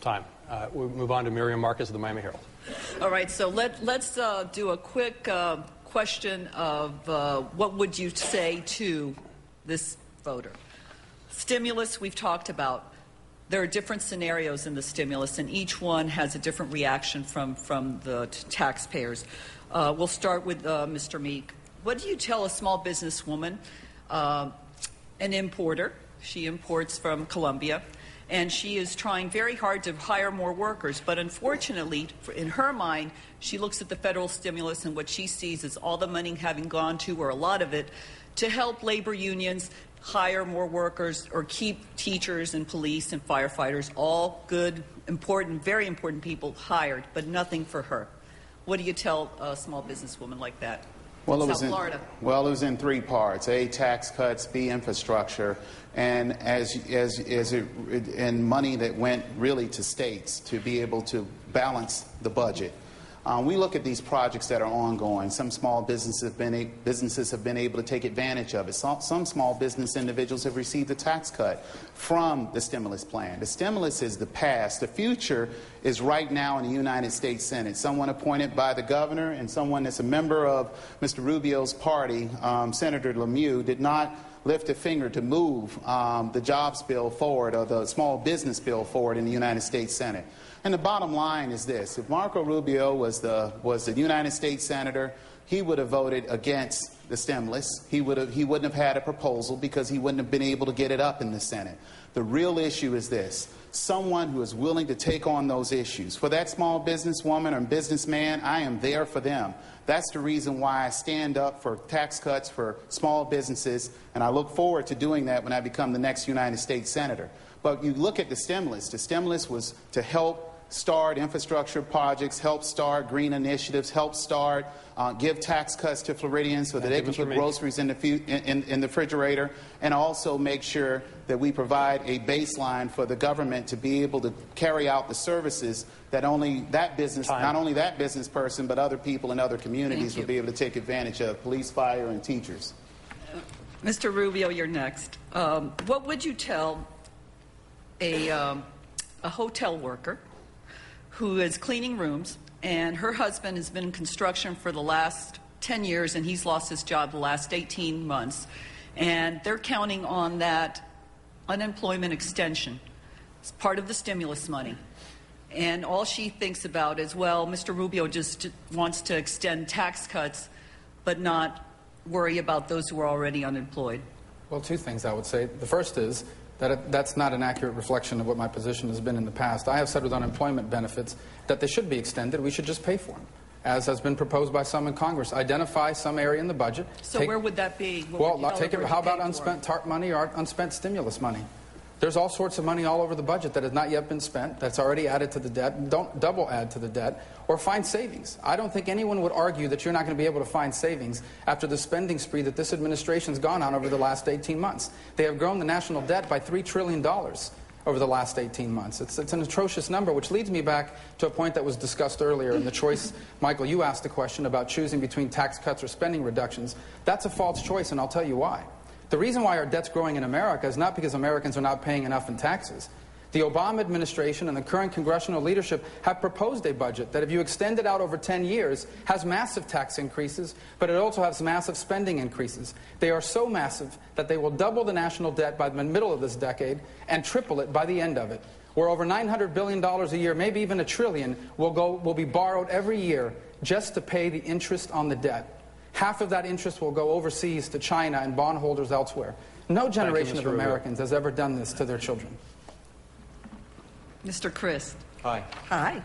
time. We'll move on to Miriam Marcus of the Miami Herald. All right, so let's do a quick question of what would you say to this voter? Stimulus, we've talked about. There are different scenarios in the stimulus, and each one has a different reaction from the taxpayers. We'll start with Mr. Meek. What do you tell a small businesswoman, an importer? She imports from Colombia, and she is trying very hard to hire more workers. But unfortunately, in her mind, she looks at the federal stimulus, and what she sees is all the money having gone to, or a lot of it, to help labor unions hire more workers or keep teachers and police and firefighters, all good, important, very important people hired, but nothing for her. What do you tell a small businesswoman like that? Well, it was in three parts: A, tax cuts; B, infrastructure; and and money that went really to states to be able to balance the budget. We look at these projects that are ongoing. Some small businesses have been able to take advantage of it. Some small business individuals have received a tax cut from the stimulus plan. The stimulus is the past. The future is right now in the United States Senate. Someone appointed by the governor and someone that's a member of Mr. Rubio's party, Senator Lemieux, did not lift a finger to move the jobs bill forward or the small business bill forward in the United States Senate. And the bottom line is this: if Marco Rubio was the United States Senator, he would have voted against the stimulus. He wouldn't have had a proposal because he wouldn't have been able to get it up in the Senate. The real issue is this: someone who is willing to take on those issues. For that small businesswoman or businessman, I am there for them. That's the reason why I stand up for tax cuts for small businesses, and I look forward to doing that when I become the next United States Senator. But you look at the stimulus. The stimulus was to help start infrastructure projects, help start green initiatives, help start, give tax cuts to Floridians so that they can put groceries in the refrigerator, and also make sure that we provide a baseline for the government to be able to carry out the services that not only that business person, but other people in other communities will be able to take advantage of: police, fire, and teachers. Mr. Rubio, you're next. What would you tell a hotel worker who is cleaning rooms, and her husband has been in construction for the last 10 years, and he's lost his job the last 18 months, and they're counting on that unemployment extension? It's part of the stimulus money. And all she thinks about is, well, Mr. Rubio just wants to extend tax cuts, but not worry about those who are already unemployed. Well, two things I would say. The first is that that's not an accurate reflection of what my position has been in the past. I have said with unemployment benefits that they should be extended. We should just pay for them, as has been proposed by some in Congress. Identify some area in the budget. So where would that be? How about unspent TARP money or unspent stimulus money? There's all sorts of money all over the budget that has not yet been spent, that's already added to the debt. Don't double add to the debt, or find savings. I don't think anyone would argue that you're not going to be able to find savings after the spending spree that this administration's gone on over the last 18 months. They have grown the national debt by $3 trillion over the last 18 months. It's an atrocious number, which leads me back to a point that was discussed earlier in the choice. Michael, you asked a question about choosing between tax cuts or spending reductions. That's a false choice, and I'll tell you why. The reason why our debt's growing in America is not because Americans are not paying enough in taxes. The Obama administration and the current congressional leadership have proposed a budget that, if you extend it out over 10 years, has massive tax increases, but it also has massive spending increases. They are so massive that they will double the national debt by the middle of this decade and triple it by the end of it, where over $900 billion a year, maybe even $1 trillion, will be borrowed every year just to pay the interest on the debt. Half of that interest will go overseas to China and bondholders elsewhere. No generation of Americans has ever done this to their children. Mr. Crist. Hi. Hi.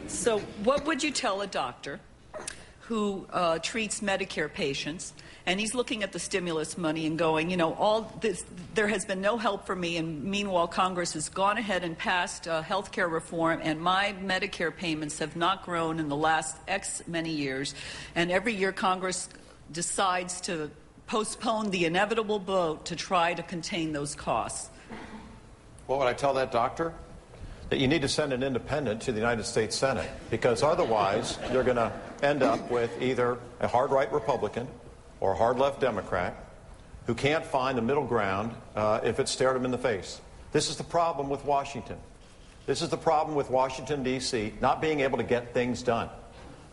So what would you tell a doctor who treats Medicare patients, and he's looking at the stimulus money and going, you know, all this, there has been no help for me, and meanwhile Congress has gone ahead and passed health care reform, and my Medicare payments have not grown in the last X many years, and every year Congress decides to postpone the inevitable vote to try to contain those costs? What would I tell that doctor? That you need to send an independent to the United States Senate, because otherwise you're going to end up with either a hard-right Republican or a hard-left Democrat who can't find the middle ground if it's stared them in the face. This is the problem with Washington. This is the problem with Washington, D.C., not being able to get things done.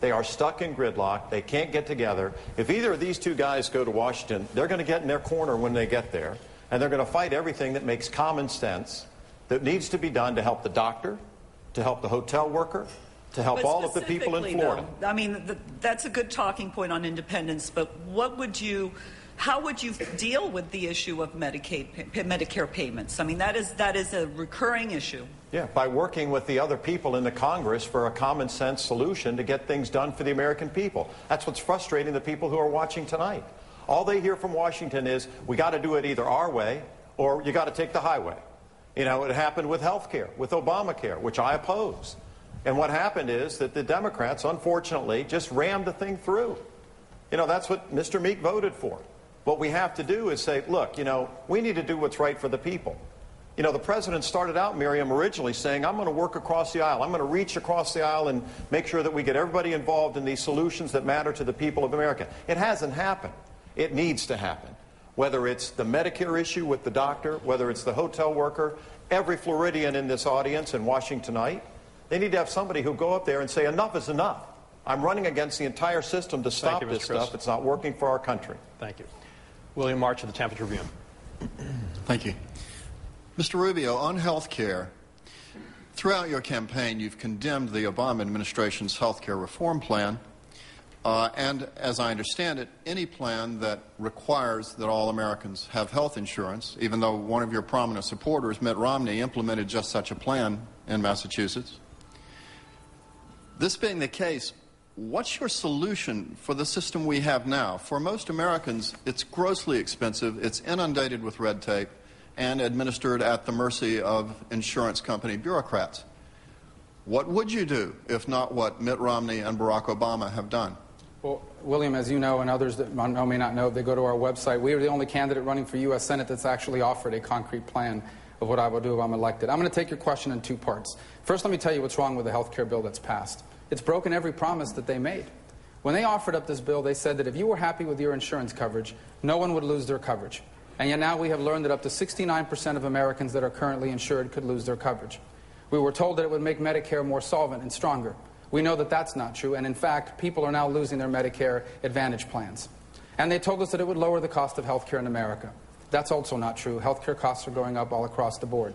They are stuck in gridlock. They can't get together. If either of these two guys go to Washington, they're going to get in their corner when they get there, and they're going to fight everything that makes common sense that needs to be done to help the doctor, to help the hotel worker, to help all of the people in Florida. Though, I mean, that's a good talking point on independence, but how would you deal with the issue of Medicare payments? I mean, that is a recurring issue. Yeah, by working with the other people in the Congress for a common sense solution to get things done for the American people. That's what's frustrating the people who are watching tonight. All they hear from Washington is, we got to do it either our way or you got to take the highway. You know, it happened with health care, with Obamacare, which I oppose. And what happened is that the Democrats, unfortunately, just rammed the thing through. You know, that's what Mr. Meek voted for. What we have to do is say, look, you know, we need to do what's right for the people. You know, the president started out, Miriam, originally saying, I'm going to work across the aisle. I'm going to reach across the aisle and make sure that we get everybody involved in these solutions that matter to the people of America. It hasn't happened. It needs to happen. Whether it's the Medicare issue with the doctor, whether it's the hotel worker, every Floridian in this audience and watching tonight, they need to have somebody who'll go up there and say, enough is enough. I'm running against the entire system to stop this stuff. It's not working for our country. Thank you. William March of the Tampa Tribune. Thank you. Mr. Rubio, on health care, throughout your campaign you've condemned the Obama administration's health care reform plan, and as I understand it, any plan that requires that all Americans have health insurance, even though one of your prominent supporters, Mitt Romney, implemented just such a plan in Massachusetts. This being the case, what's your solution for the system we have now? For most Americans, it's grossly expensive, it's inundated with red tape, and administered at the mercy of insurance company bureaucrats. What would you do if not what Mitt Romney and Barack Obama have done? Well, William, as you know, and others that may not know, if they go to our website, we are the only candidate running for U.S. Senate that's actually offered a concrete plan of what I will do if I'm elected. I'm going to take your question in two parts. First, let me tell you what's wrong with the health care bill that's passed. It's broken every promise that they made. When they offered up this bill, they said that if you were happy with your insurance coverage, no one would lose their coverage. And yet now we have learned that up to 69% of Americans that are currently insured could lose their coverage. We were told that it would make Medicare more solvent and stronger. We know that that's not true, and in fact, people are now losing their Medicare Advantage plans. And they told us that it would lower the cost of health care in America. That's also not true. Health care costs are going up all across the board.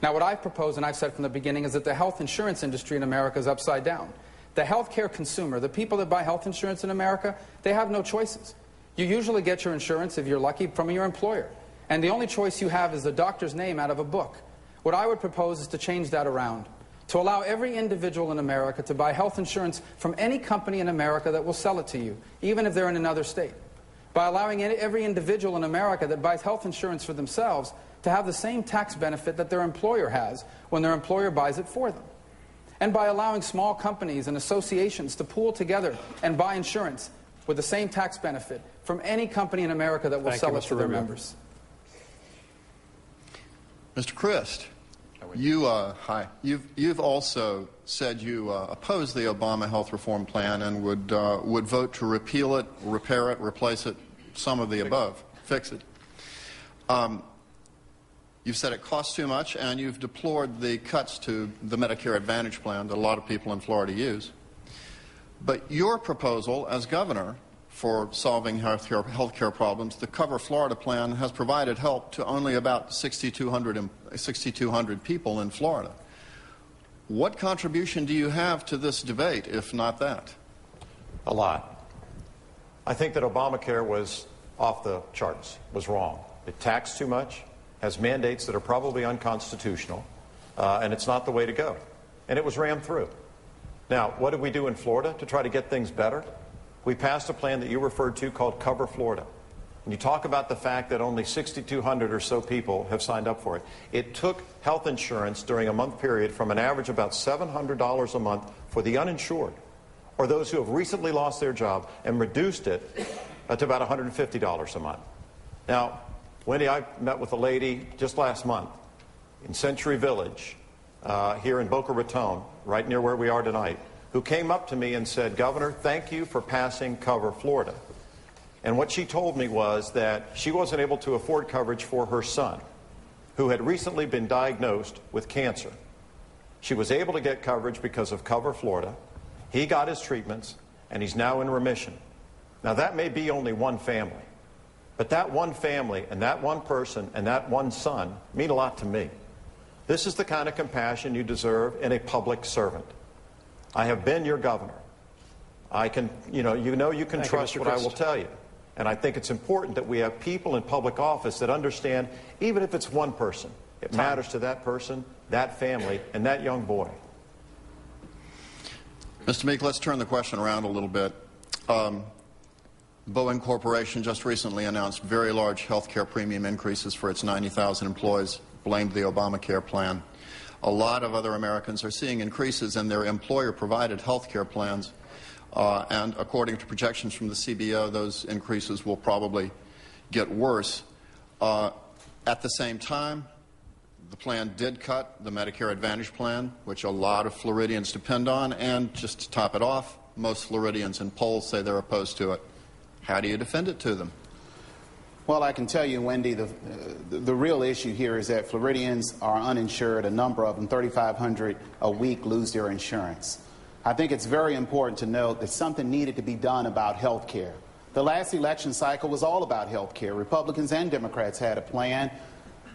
Now, what I've proposed, and I've said from the beginning, is that the health insurance industry in America is upside down. The health care consumer, the people that buy health insurance in America, they have no choices. You usually get your insurance, if you're lucky, from your employer. And the only choice you have is the doctor's name out of a book. What I would propose is to change that around, to allow every individual in America to buy health insurance from any company in America that will sell it to you, even if they're in another state. By allowing every individual in America that buys health insurance for themselves to have the same tax benefit that their employer has when their employer buys it for them. And by allowing small companies and associations to pool together and buy insurance with the same tax benefit from any company in America that will sell it to their members. Mr. Crist, you've also said you oppose the Obama health reform plan and would vote to repeal it, repair it, replace it, some of the above, fix it. You've said it costs too much, and you've deplored the cuts to the Medicare Advantage plan that a lot of people in Florida use. But your proposal as governor for solving health care problems, the Cover Florida plan has provided help to only about 6,200 people in Florida. What contribution do you have to this debate, if not that? A lot. I think that Obamacare was off the charts, was wrong. It taxed too much, has mandates that are probably unconstitutional, and it's not the way to go. And it was rammed through. Now, what did we do in Florida to try to get things better? We passed a plan that you referred to called Cover Florida. And you talk about the fact that only 6,200 or so people have signed up for it. It took health insurance during a month period from an average about $700 a month for the uninsured, or those who have recently lost their job, and reduced it to about $150 a month. Now, Wendy, I met with a lady just last month in Century Village here in Boca Raton, right near where we are tonight, who came up to me and said, Governor, thank you for passing Cover Florida. And what she told me was that she wasn't able to afford coverage for her son, who had recently been diagnosed with cancer. She was able to get coverage because of Cover Florida. He got his treatments, and he's now in remission. Now, that may be only one family, but that one family and that one person and that one son mean a lot to me. This is the kind of compassion you deserve in a public servant. I have been your governor. I can, you can trust what I will tell you. And I think it's important that we have people in public office that understand, even if it's one person, it matters to that person, that family, and that young boy. Mr. Meek, let's turn the question around a little bit. Boeing Corporation just recently announced very large health care premium increases for its 90,000 employees, blamed the Obamacare plan. A lot of other Americans are seeing increases in their employer-provided health care plans, and according to projections from the CBO, those increases will probably get worse. At the same time, the plan did cut the Medicare Advantage plan, which a lot of Floridians depend on, and just to top it off, most Floridians in polls say they're opposed to it. How do you defend it to them? Well, I can tell you, Wendy, the real issue here is that Floridians are uninsured. A number of them, 3,500 a week, lose their insurance. I think it's very important to note that something needed to be done about health care. The last election cycle was all about health care. Republicans and Democrats had a plan.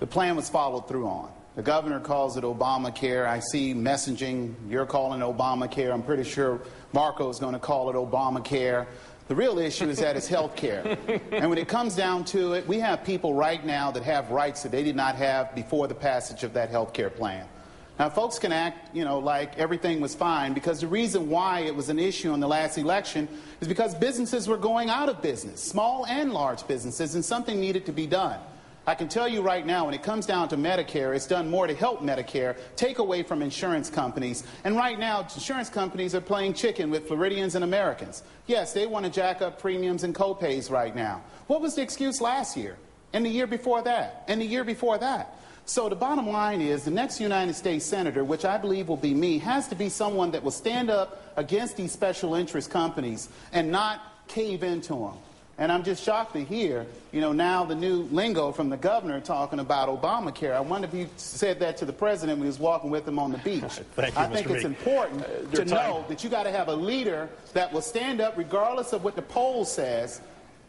The plan was followed through on. The governor calls it Obamacare. I see messaging. You're calling it Obamacare. I'm pretty sure Marco is going to call it Obamacare. The real issue is that it's health care. And when it comes down to it, we have people right now that have rights that they did not have before the passage of that health care plan. Now, folks can act, like everything was fine, because the reason why it was an issue in the last election is because businesses were going out of business, small and large businesses, and something needed to be done. I can tell you right now, when it comes down to Medicare, it's done more to help Medicare take away from insurance companies. And right now, insurance companies are playing chicken with Floridians and Americans. Yes, they want to jack up premiums and co-pays right now. What was the excuse last year? And the year before that? And the year before that? So the bottom line is the next United States Senator, which I believe will be me, has to be someone that will stand up against these special interest companies and not cave into them. And I'm just shocked to hear, now the new lingo from the governor talking about Obamacare. I wonder if he said that to the president when he was walking with him on the beach. Thank you, I think it's important to know that you got to have a leader that will stand up regardless of what the poll says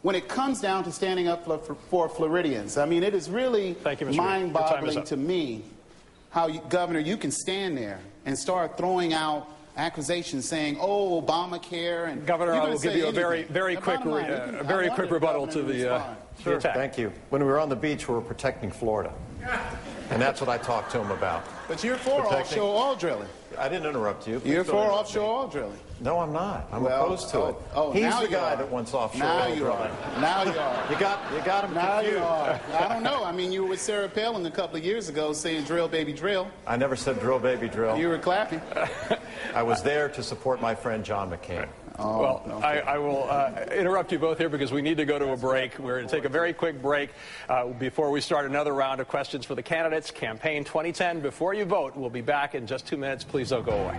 when it comes down to standing up for Floridians. I mean, it is really mind-boggling to me how, Governor, you can stand there and start throwing out accusations saying, "Oh, Obamacare," and Governor, I will give you a very quick rebuttal to the attack. Thank you. When we were on the beach, we were protecting Florida, and that's what I talked to him about. But you're for offshore oil drilling. I didn't interrupt you. You're for offshore oil drilling. No, I'm not. I'm opposed to it. He's the guy that wants offshore oil drilling. Now you are. You got him now confused. You are. I don't know. I mean, you were with Sarah Palin a couple of years ago saying drill, baby, drill. I never said drill, baby, drill. You were clapping. I was there to support my friend John McCain. Well, okay. I will interrupt you both here because we need to go to a break. We're going to take a very quick break before we start another round of questions for the candidates. Campaign 2010. Before you vote, we'll be back in just 2 minutes. Please don't go away.